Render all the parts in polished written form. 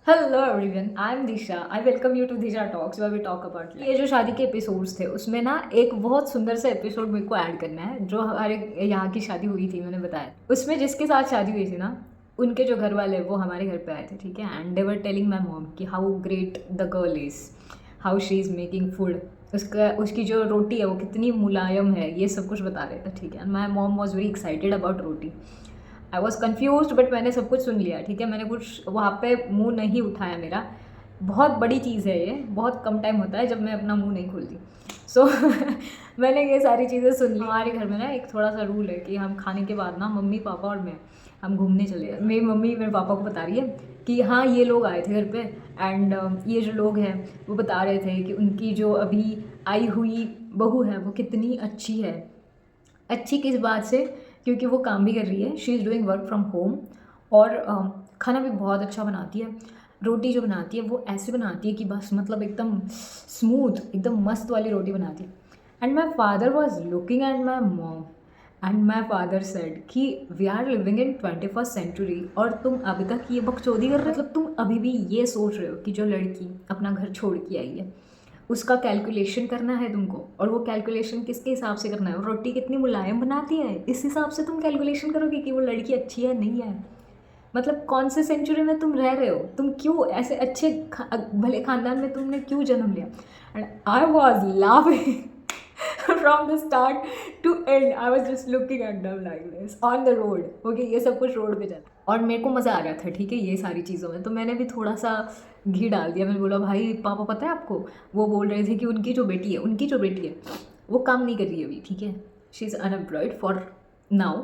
Hello everyone, I am Disha. I welcome you to Disha talks where we talk about ये जो शादी के episodes थे उसमें ना एक बहुत सुंदर सा एपिसोड मेरे को ऐड करना है। जो हमारे यहाँ की शादी हुई थी, मैंने बताया उसमें जिसके साथ शादी हुई थी ना, उनके जो घर वाले वो हमारे घर पे आए थे, ठीक है। And they were telling my mom कि how great the girl is, how she is making food, उसकी जो रोटी है वो कितनी मुलायम है, ये सब कुछ बता रहे थे, ठीक है। My mom was very excited about roti. I was confuse but मैंने सब कुछ सुन लिया, ठीक है। मैंने कुछ वहाँ पे मुंह नहीं उठाया मेरा। बहुत बड़ी चीज़ है ये, बहुत कम टाइम होता है जब मैं अपना मुंह नहीं खोलती। सो मैंने ये सारी चीज़ें सुन ली। हमारे घर में ना एक थोड़ा सा रूल है कि हम खाने के बाद ना मम्मी पापा और मैं हम घूमने चले गए। मेरी मम्मी मेरे पापा को बता रही है कि हाँ ये लोग आए थे घर पे एंड ये जो लोग हैं वो बता रहे थे कि उनकी जो अभी आई हुई बहू है वो कितनी अच्छी है। अच्छी किस बात से? क्योंकि वो काम भी कर रही है, she is doing work from home, और खाना भी बहुत अच्छा बनाती है। रोटी जो बनाती है वो ऐसे बनाती है कि बस मतलब एकदम स्मूथ, एकदम मस्त वाली रोटी बनाती है। And my father was looking at my mom and my father said कि we are living in 21st century और तुम अभी तक ये बकचोदी कर रहे हो। मतलब तुम अभी भी ये सोच रहे हो कि जो लड़की अपना घर छोड़ के आई है उसका कैलकुलेशन करना है तुमको, और वो कैलकुलेशन किसके हिसाब से करना है? वो रोटी कितनी मुलायम बनाती है इस हिसाब से तुम कैलकुलेशन करोगे कि वो लड़की अच्छी है नहीं है। मतलब कौन से सेंचुरी में तुम रह रहे हो? तुम क्यों ऐसे अच्छे भले खानदान में तुमने क्यों जन्म लिया? And I was laughing from the start to end. I was just looking at them like this on the road. Okay, ये सब कुछ रोड पे चला और मेरे को मज़ा आ रहा था, ठीक है, ये सारी चीज़ों में। तो मैंने भी थोड़ा सा घी डाल दिया। मैंने बोला भाई पापा पता है आपको, वो बोल रहे थे कि उनकी जो बेटी है वो काम नहीं कर रही है अभी, ठीक है। She is unemployed for now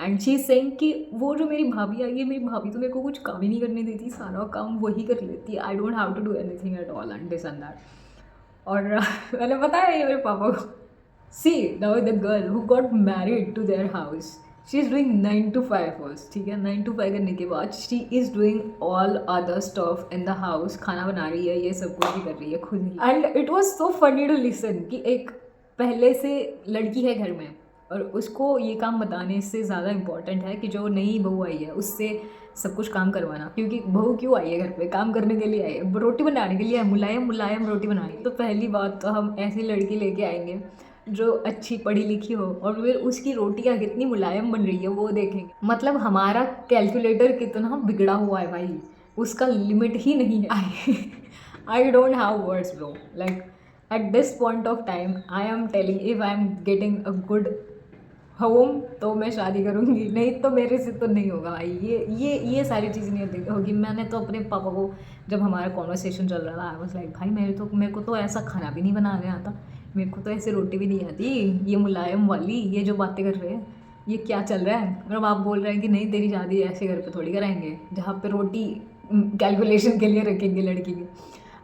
and she is saying कि वो जो मेरी भाभी आई है, मेरी भाभी तो मेरे को कुछ काम ही नहीं करने देती, सारा काम वही कर लेती है। I don't have to do anything at all and this and that. और मैंने बताया ये मेरे पापा को। See now the girl who got married to their house, she is doing 9 to 5 first, ठीक है। 9 to 5 करने के बाद she is doing all other stuff in the house. खाना बना रही है, ये सब कुछ भी कर रही है खुद ही। And it was so funny to listen कि एक पहले से लड़की है घर में और उसको ये काम बताने से ज़्यादा इम्पॉर्टेंट है कि जो नई बहू आई है उससे सब कुछ काम करवाना। क्योंकि बहू क्यों आई है घर पे? काम करने के लिए आई है, रोटी बनाने के लिए, मुलायम मुलायम रोटी बनानी। तो पहली बात तो हम ऐसी लड़की लेके आएंगे जो अच्छी पढ़ी लिखी हो और फिर उसकी रोटियाँ कितनी मुलायम बन रही है वो देखेंगे। मतलब हमारा कैलकुलेटर कितना बिगड़ा हुआ है भाई, उसका लिमिट ही नहीं है। I don't have words bro. Like at this point of time I am telling if I am getting a good home तो मैं शादी करूँगी, नहीं तो मेरे से तो नहीं होगा भाई। ये सारी चीज़ नहीं होगी। मैंने तो अपने पापा को, जब हमारा कॉन्वर्सेशन चल रहा था, आई वाज लाइक भाई मेरे को तो ऐसा खाना भी नहीं बनाने आता, मेरे को तो ऐसे रोटी भी नहीं आती, ये मुलायम वाली ये जो बातें कर रहे हैं ये क्या चल रहा है? मतलब आप बोल रहे हैं कि नहीं तेरी शादी ऐसे घर पे थोड़ी कराएंगे जहाँ पे रोटी कैलकुलेशन के लिए रखेंगे लड़की की।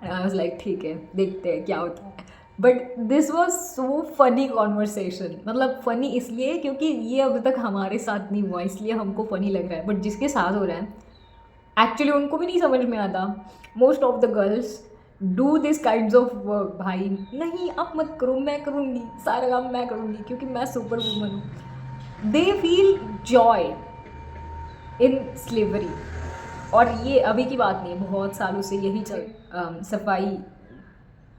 आई वाज लाइक ठीक है, देखते हैं क्या होता है। But this was so funny conversation. मतलब फ़नी इसलिए क्योंकि ये अभी तक हमारे साथ नहीं हुआ, इसलिए हमको फ़नी लग रहा है। बट जिसके साथ हो रहा है एक्चुअली उनको भी नहीं समझ में आता। Most of the girls do this kind of work. भाई नहीं आप मत करो, मैं करूँगी, सारा काम मैं करूँगी क्योंकि मैं सुपर वूमन हूँ। They feel joy in slavery. और ये अभी की बात नहीं है, बहुत सालों से यही चल। सफाई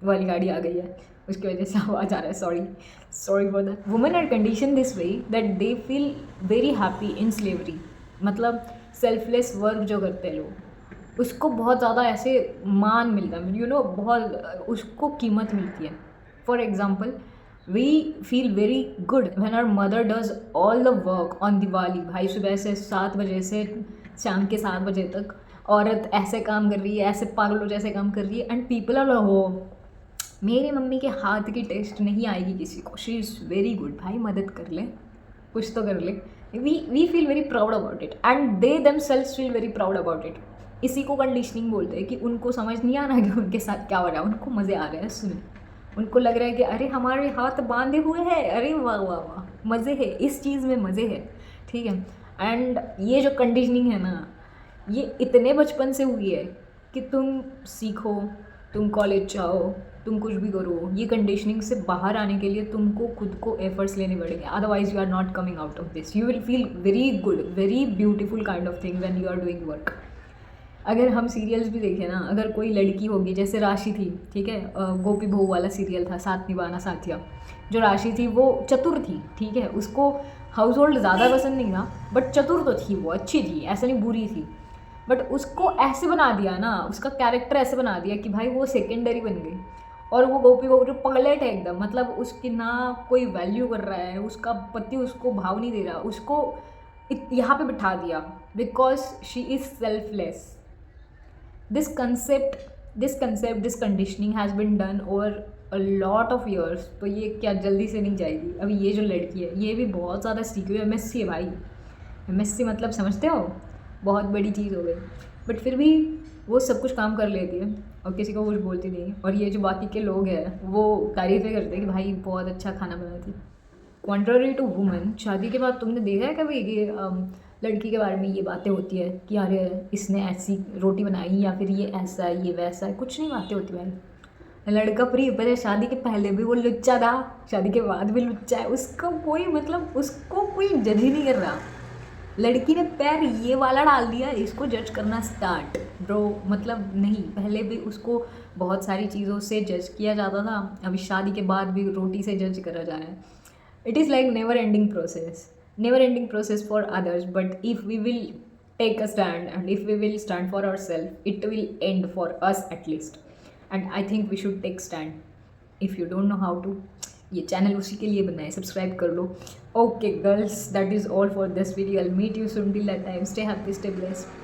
वाली गाड़ी आ गई है, उसकी वजह से आवाज़ आ रहा है, sorry for that. Women are condition this way that they feel very happy in slavery. मतलब सेल्फलेस वर्क जो करते हैं लोग, उसको बहुत ज़्यादा ऐसे मान मिलता है, यू नो, बहुत उसको कीमत मिलती है। For example we feel very good when our mother does all the work on Diwali. भाई सुबह से 7 बजे से शाम के 7 बजे तक औरत ऐसे काम कर रही है, ऐसे पागलों जैसे काम कर रही है, एंड पीपल आर हो मेरी मम्मी के हाथ की टेस्ट नहीं आएगी किसी को, शी इज़ वेरी गुड। भाई मदद कर ले, कुछ तो कर ले। We feel very proud about it and they themselves feel very proud about it. इसी को कंडीशनिंग बोलते हैं कि उनको समझ नहीं आ रहा कि उनके साथ क्या हो रहा है, उनको मज़े आ रहे हैं सुने। उनको लग रहा है कि अरे हमारे हाथ बांधे हुए हैं, अरे वाह वाह वाह, मज़े है, इस चीज़ में मज़े है, ठीक है। एंड ये जो कंडीशनिंग है ना, ये इतने बचपन से हुई है कि तुम सीखो, तुम कॉलेज जाओ, तुम कुछ भी करो, ये कंडीशनिंग से बाहर आने के लिए तुमको खुद को एफर्ट्स लेने पड़ेंगे। Otherwise you are not coming out of this. You will feel very good, very beautiful kind of thing when you are doing work. अगर हम सीरियल्स भी देखें ना, अगर कोई लड़की होगी जैसे राशि थी, ठीक है, गोपी बहू वाला सीरियल था, साथ निभाना साथिया। जो राशि थी वो चतुर थी, ठीक है, उसको हाउस होल्ड ज़्यादा पसंद नहीं था, बट चतुर तो थी, वो अच्छी थी, ऐसा नहीं बुरी थी। बट उसको ऐसे बना दिया ना, उसका कैरेक्टर ऐसे बना दिया कि भाई वो सेकेंडरी बन गई। और वो गोपी बहू जो पगलेट है एकदम, मतलब उसकी ना कोई वैल्यू कर रहा है, उसका पति उसको भाव नहीं दे रहा, उसको यहाँ पे बिठा दिया because she is selfless. this concept this conditioning has been done over a lot of years। तो ये क्या जल्दी से नहीं जाएगी। अभी ये जो लड़की है ये भी बहुत ज़्यादा सीखी हुई MSc है भाई। MSc मतलब समझते हो, बहुत बड़ी चीज़ हो गई। बट फिर भी वो सब कुछ काम कर लेती है और किसी को कुछ बोलती नहीं। और ये जो बाकी के लोग हैं वो तारीफ़ें करते हैं कि भाई बहुत अच्छा खाना बनाती। कॉन्ट्ररी टू वुमन, शादी के बाद तुमने देखा है कभी कि लड़की के बारे में ये बातें होती है कि अरे इसने ऐसी रोटी बनाई, या फिर ये ऐसा है, ये वैसा है, कुछ नहीं बातें होती भाई। लड़का फ्री पर है, शादी के पहले भी वो लुच्चा था, शादी के बाद भी लुच्चा है, उसको कोई मतलब उसको कोई जज ही नहीं कर रहा। लड़की ने पैर ये वाला डाल दिया, इसको जज करना स्टार्ट ब्रो। मतलब नहीं, पहले भी उसको बहुत सारी चीज़ों से जज किया जाता था, अभी शादी के बाद भी रोटी से जज करा जा रहा है। It is like never ending process for others, but if we will take a stand and if we will stand for ourselves, it will end for us at least। And I think we should take stand। if you don't know how to, ये channel उसी के लिए बना है, subscribe कर लो। Okay girls, that is all for this video. I'll meet you soon, till that time stay happy, stay blessed।